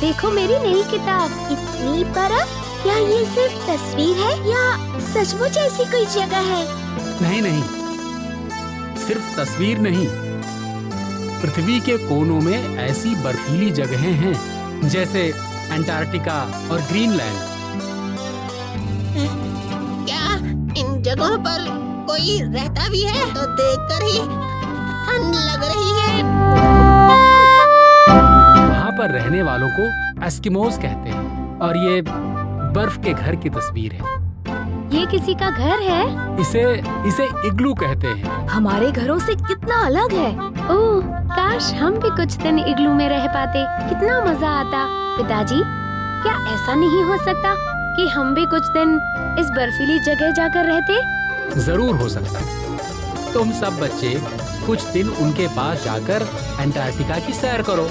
देखो मेरी नई किताब। इतनी बर्फ? क्या ये सिर्फ तस्वीर है या सचमुच ऐसी कोई जगह है? नहीं नहीं, सिर्फ तस्वीर नहीं, पृथ्वी के कोनों में ऐसी बर्फीली जगहें हैं जैसे अंटार्कटिका और ग्रीनलैंड। क्या इन जगहों पर कोई रहता भी है? तो देखकर ही ठंड लग रही है। वहाँ पर रहने वालों को एस्किमोस कहते हैं और ये बर्फ के घर की तस्वीर है। ये किसी का घर है? इसे इग्लू कहते हैं। हमारे घरों से कितना अलग है। ओह, काश हम भी कुछ दिन इग्लू में रह पाते, कितना मजा आता। पिताजी, क्या ऐसा नहीं हो सकता कि हम भी कुछ दिन इस बर्फीली जगह जाकर रहते? जरूर हो सकता। तुम सब बच्चे कुछ दिन उनके पास जाकर अंटार्कटिका की सैर करो।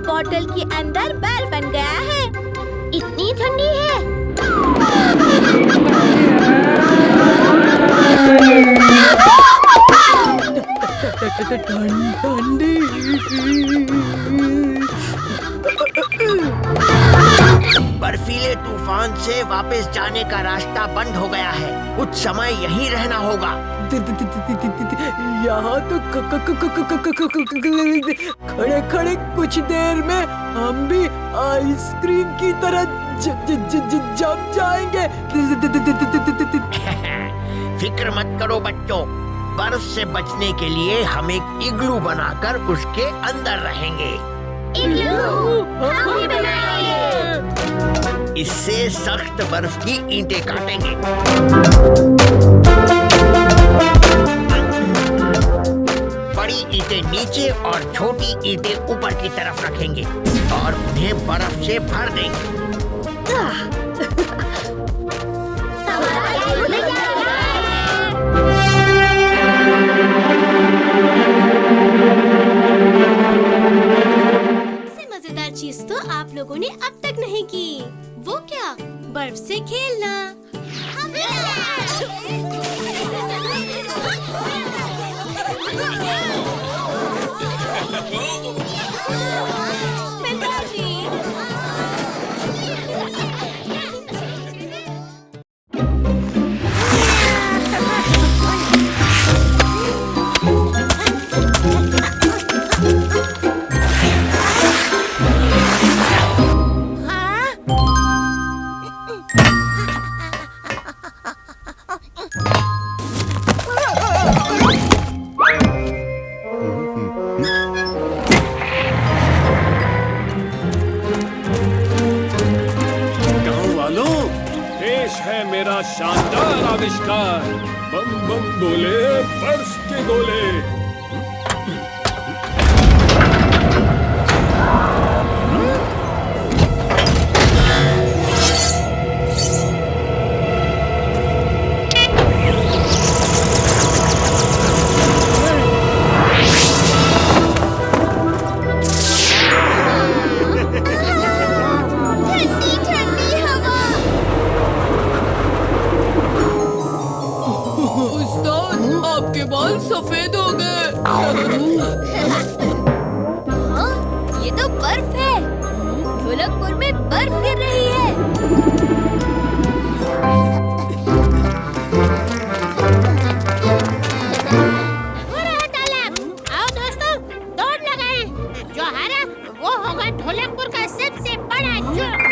बॉटल के अंदर बर्फ बन गया है। इतनी ठंडी है। ठंडी। बर्फीले तूफान से वापस जाने का रास्ता बंद हो गया है। कुछ समय यहीं रहना होगा। यहाँ तो खड़े खड़े कुछ देर में हम भी आइसक्रीम की तरह जम जाएंगे। फिक्र मत करो बच्चों, बर्फ से बचने के लिए हम एक इग्लू बनाकर उसके अंदर रहेंगे। हम भी बनाएंगे। इससे सख्त बर्फ की ईंटें काटेंगे। बड़ी ईंटें नीचे और छोटी ईंटें ऊपर की तरफ रखेंगे और उन्हें बर्फ से भर देंगे। सबसे मजेदार चीज तो आप लोगों ने अब तक नहीं की। वो क्या? बर्फ से खेलना। मेरा शानदार आविष्कार, बम बम बोले बर्फ के गोले। आपके बाल सफेद हो गए। ये तो बर्फ है। ढोलकपुर में बर्फ गिर रही है। हो रहा तालाब। आओ दोस्तों, दौड़ लगाएं। जो हारा वो होगा ढोलकपुर का सबसे बड़ा जोकर।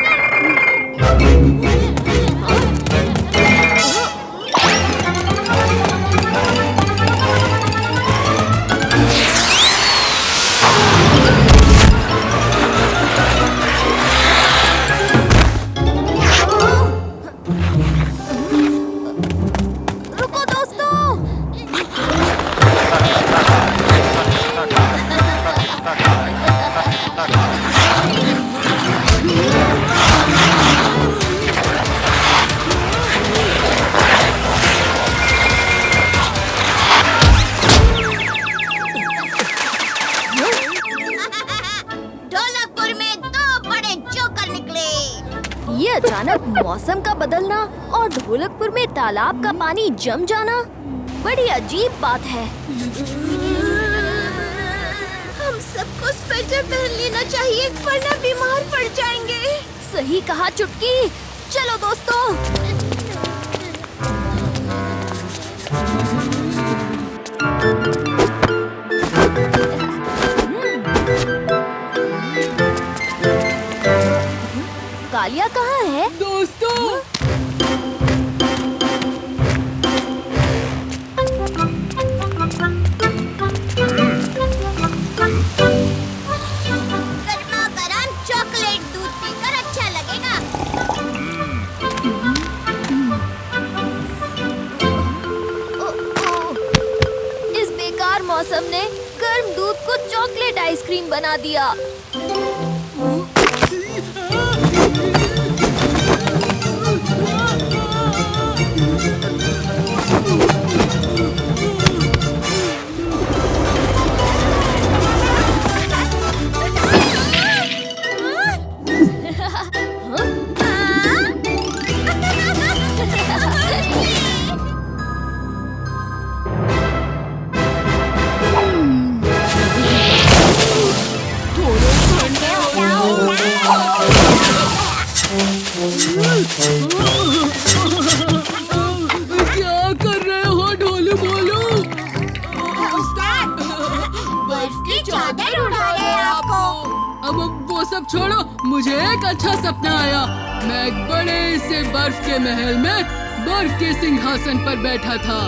अचानक मौसम का बदलना और ढोलकपुर में तालाब का पानी जम जाना बड़ी अजीब बात है। हम सबको स्वेटर पहन लेना चाहिए वरना बीमार पड़ जाएंगे। सही कहा चुटकी। चलो दोस्तों। कालिया कहाँ है? दोस्तों गर्मा गर्म चॉकलेट दूध पीकर अच्छा लगेगा। इस बेकार मौसम ने गर्म दूध को चॉकलेट आइसक्रीम बना दिया। क्या कर रहे हो ढोलू बोलू? बर्फ की चादर उड़ा है आपको। अब वो सब छोड़ो, मुझे एक अच्छा सपना आया। मैं एक बड़े से बर्फ के महल में बर्फ के सिंहासन पर बैठा था।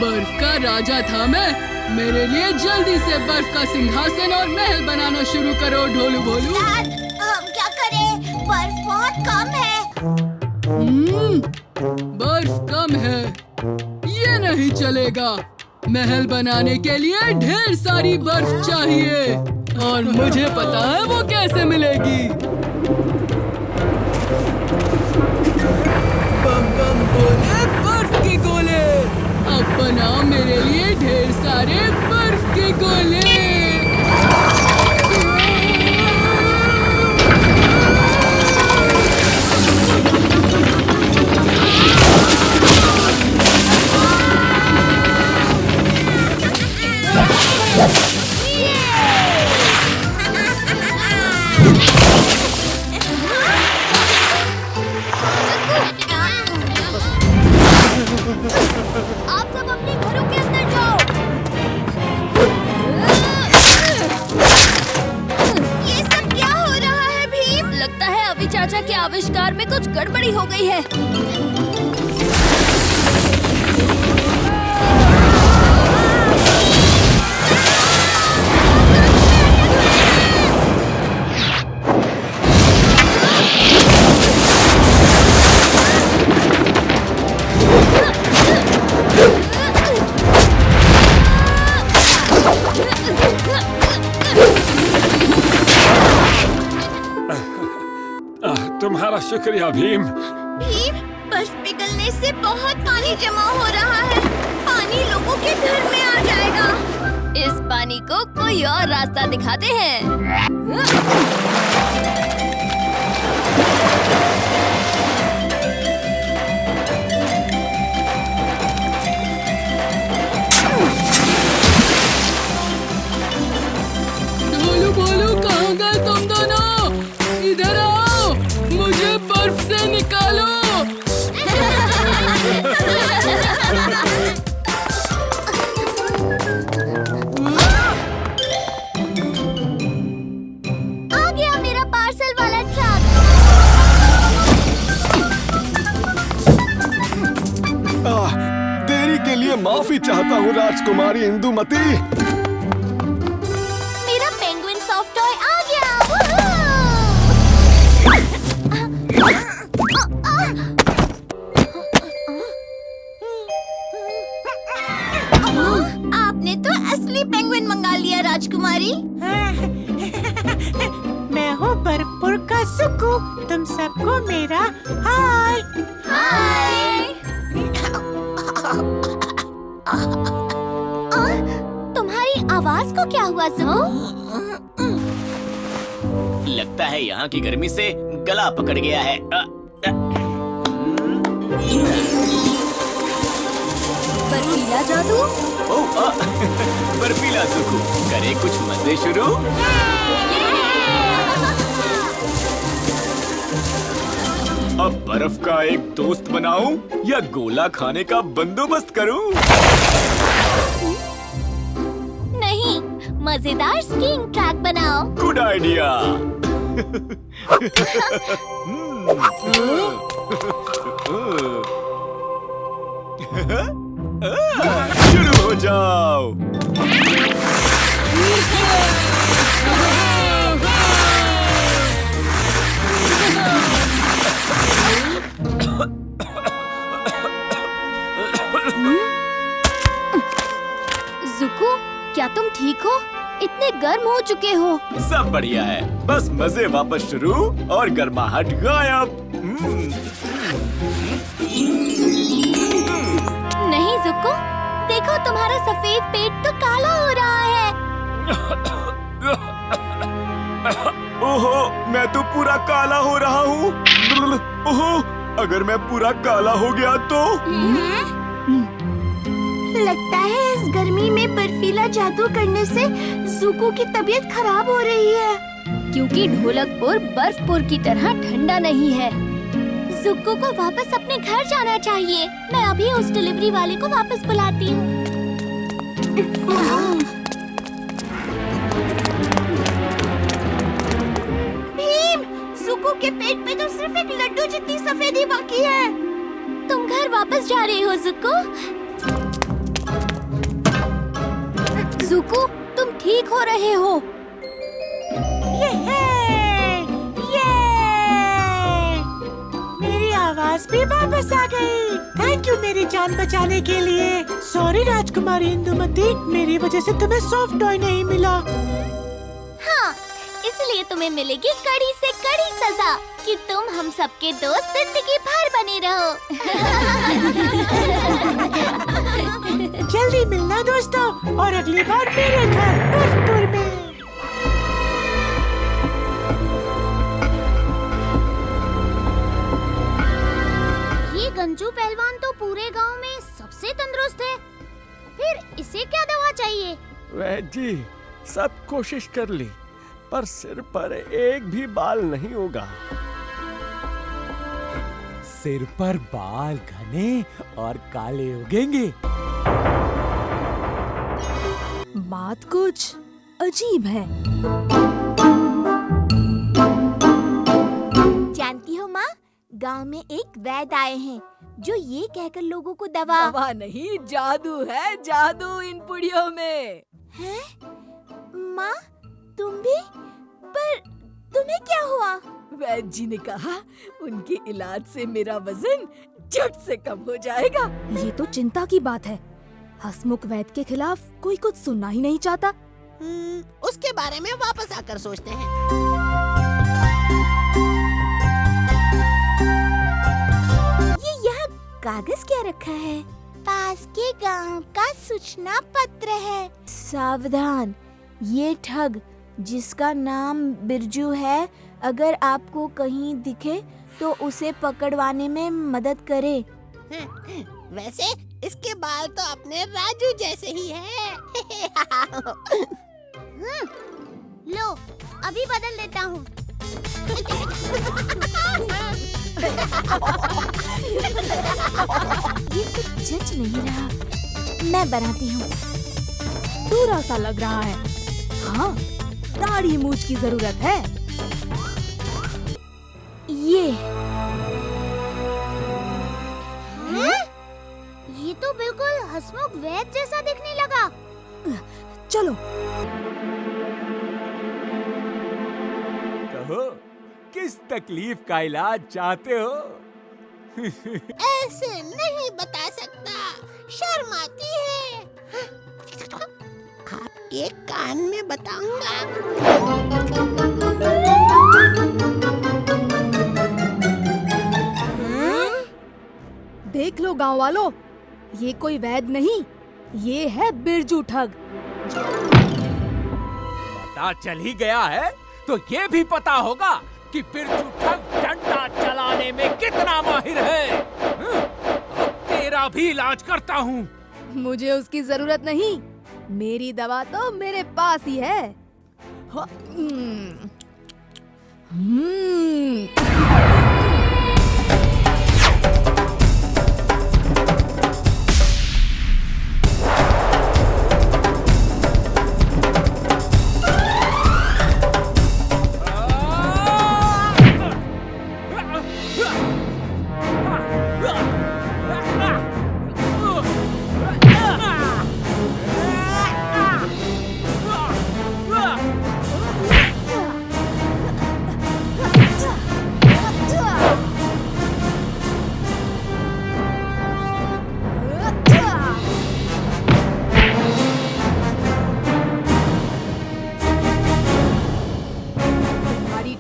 बर्फ का राजा था मैं। मेरे लिए जल्दी से बर्फ का सिंहासन और महल बनाना शुरू करो ढोलू बोलू। हम क्या करें? बर्फ बहुत कम है। बर्फ कम है, ये नहीं चलेगा। महल बनाने के लिए ढेर सारी बर्फ चाहिए और मुझे पता है वो कैसे मिलेगी। बम बम बोले बर्फ के गोले। अब बनाओ मेरे लिए ढेर सारे बर्फ के गोले। आप सब अपने घरों के अंदर जाओ। ये सब क्या हो रहा है भीम? लगता है अभी चाचा के आविष्कार में कुछ गड़बड़ी हो गई है। तुम्हारा शुक्रिया भीम। भीम, बर्फ पिघलने से बहुत पानी जमा हो रहा है। पानी लोगों के घर में आ जाएगा। इस पानी को कोई और रास्ता दिखाते हैं। ढोलू बोलू कहाँ गए तुम दोनों? इधर आओ, मुझे बर्फ से निकालो। आ गया मेरा पार्सल वाला ट्रक। देरी के लिए माफी चाहता हूँ राजकुमारी इंदुमती। मेरा पेंगुइन सॉफ्ट टॉय आ गया। आपने तो असली पेंगुइन मंगा लिया राजकुमारी। मैं हूँ बर्फपुर का सुकू। तुम सबको मेरा हाय। हाय। तुम्हारी आवाज को क्या हुआ सुकू? लगता है यहाँ की गर्मी से गला पकड़ गया है। बर्फीला जादू। बर्फीला सुकू, करे कुछ मजे शुरू। अब बर्फ का एक दोस्त बनाऊं या गोला खाने का बंदोबस्त करूं? नहीं, मजेदार स्कीइंग ट्रैक बनाओ। Good idea. शुरू हो जाओ। जुको, क्या तुम ठीक हो? इतने गर्म हो चुके हो। सब बढ़िया है, बस मजे वापस शुरू और गर्माहट गायब। नहीं जुको, देखो तुम्हारा सफेद पेट तो काला हो रहा है। ओहो, मैं तो पूरा काला हो रहा हूँ। ओहो, अगर मैं पूरा काला हो गया तो? लगता है इस गर्मी में बर्फीला जादू करने से जुको की तबीयत खराब हो रही है। क्योंकि ढोलकपुर बर्फपुर की तरह ठंडा नहीं है। जुको को वापस अपने घर जाना चाहिए। मैं अभी उस डिलीवरी वाले को वापस बुलाती हूँ। भीम, जुको के पेट में तो सिर्फ एक लड्डू जितनी सफेदी बाकी है। तुम घर वापस जा रही हो जुको? जुको, तुम ठीक हो रहे हो। ये मेरी आवाज भी वापस आ गई। थैंक यू मेरी जान बचाने के लिए। सॉरी राजकुमारी इंदुमती, मेरी वजह से तुम्हें सॉफ्ट टॉय नहीं मिला। हाँ, इसलिए तुम्हें मिलेगी कड़ी से कड़ी सजा कि तुम हम सबके दोस्त जिंदगी भर बने रहो। जल्दी मिलना दोस्तों, और अगली बार मेरे घर बर्फपुर में। ये गंजू पहलवान तो पूरे गांव में सबसे तंदुरुस्त है। फिर इसे क्या दवा चाहिए? वैद जी, सब कोशिश कर ली, पर सिर पर एक भी बाल नहीं होगा। सिर पर बाल घने और काले उगेंगे। बात कुछ अजीब है। जानती हो माँ, गांव में एक वैद्य आए हैं जो ये कहकर लोगों को दवा नहीं, जादू है, जादू इन पुड़ियों में। हैं? माँ, तुम भी? पर तुम्हें क्या हुआ? वैद्य जी ने कहा उनके इलाज से मेरा वजन झट से कम हो जाएगा। ये तो चिंता की बात है। हसमुख वैद्य के खिलाफ कोई कुछ सुनना ही नहीं चाहता। उसके बारे में वापस आकर सोचते हैं। ये यहाँ कागज क्या रखा है? पास के गांव का सूचना पत्र है। सावधान, ये ठग जिसका नाम बिरजू है, अगर आपको कहीं दिखे तो उसे पकड़वाने में मदद करे। वैसे इसके बाल तो अपने राजू जैसे ही हैं। लो, अभी बदल देता हूँ। ये कुछ जच नहीं रहा। मैं बनाती हूँ। दूरा सा लग रहा है। हाँ, दाढ़ी मूछ की जरूरत है। ये तो बिल्कुल हसमुख वैद्य जैसा दिखने लगा। चलो। कहो, किस तकलीफ का इलाज चाहते हो? ऐसे नहीं बता सकता, शर्म आती है। आपके कान में बताऊंगा। देख लो गांव वालों, ये कोई वैद्य नहीं, ये है बिरजू ठग। पता चल ही गया है तो ये भी पता होगा कि बिरजू ठग डंडा चलाने में कितना माहिर है। अब तेरा भी इलाज करता हूँ। मुझे उसकी जरूरत नहीं, मेरी दवा तो मेरे पास ही है।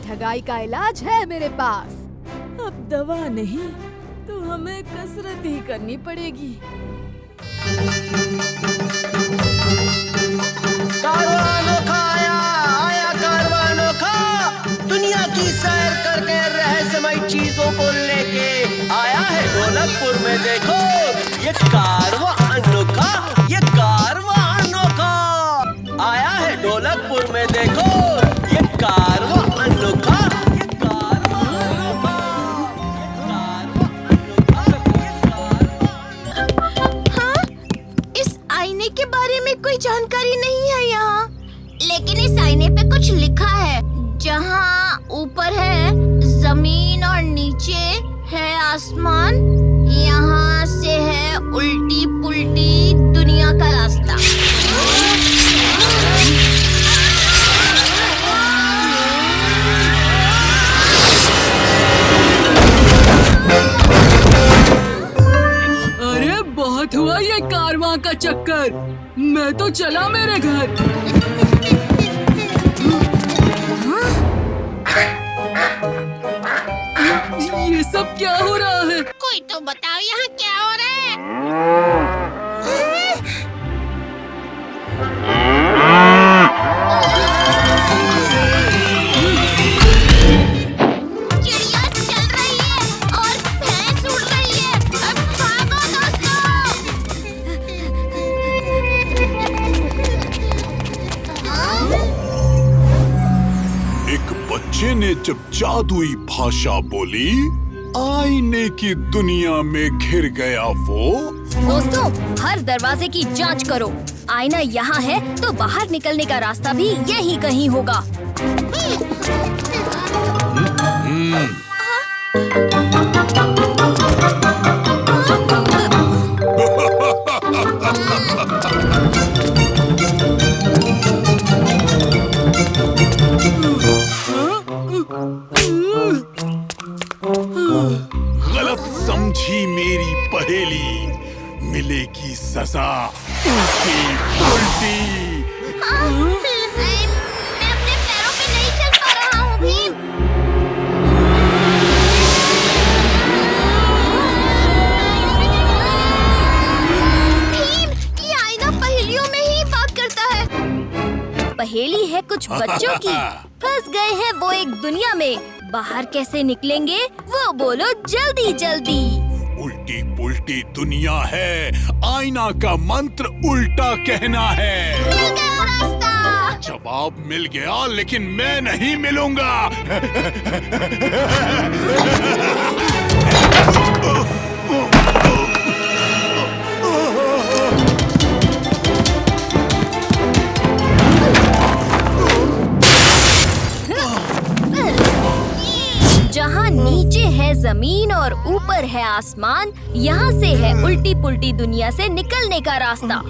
ठगाई का इलाज है मेरे पास। अब दवा नहीं तो हमें कसरत ही करनी पड़ेगी। कारवां अनोखा आया कारवां अनोखा, दुनिया की सैर करके रहस्यमय चीजों को लेके आया है ढोलकपुर में। देखो ये कारवां अनोखा, ये कारवां अनोखा आया है ढोलकपुर में। देखो ये कारवां अनोखा, ये कारवां अनोखा, ये कारवां अनोखा। हाँ, इस आईने के बारे में कोई जानकारी नहीं है यहाँ, लेकिन इस आईने पे कुछ लिखा है। जहाँ ऊपर है जमीन और नीचे है आसमान, यहाँ से है उल्टी पुल्टी दुनिया का रास्ता। अरे बहुत हुआ ये कारवां का चक्कर, मैं तो चला मेरे घर। ये सब क्या हो रहा है? कोई तो बताओ यहाँ क्या हो रहा है? चिड़िया चल रही है और भैंस उड़ रही है। अब भागो दोस्तों। एक बच्चे ने जब जादुई भाषा बोली, आईने की दुनिया में घिर गया वो। दोस्तों, हर दरवाजे की जांच करो। आईना यहाँ है तो बाहर निकलने का रास्ता भी यहीं कहीं होगा। गलत समझी मेरी पहेली, मिलेगी सजा उल्टी उल्टी। मैं अपने पैरों पे नहीं चल पा रहा हूँ भीम। भीम, ये आईना पहेलियों में ही बात करता है। पहेली है कुछ बच्चों की, फंस गए हैं वो एक दुनिया में, बाहर कैसे निकलेंगे वो बोलो जल्दी जल्दी। उल्टी पुल्टी दुनिया है, आईना का मंत्र उल्टा कहना है। मिल गया रास्ता। जवाब मिल गया, लेकिन मैं नहीं मिलूंगा। जहाँ नीचे है जमीन और ऊपर है आसमान, यहाँ से है उल्टी पुल्टी दुनिया से निकलने का रास्ता।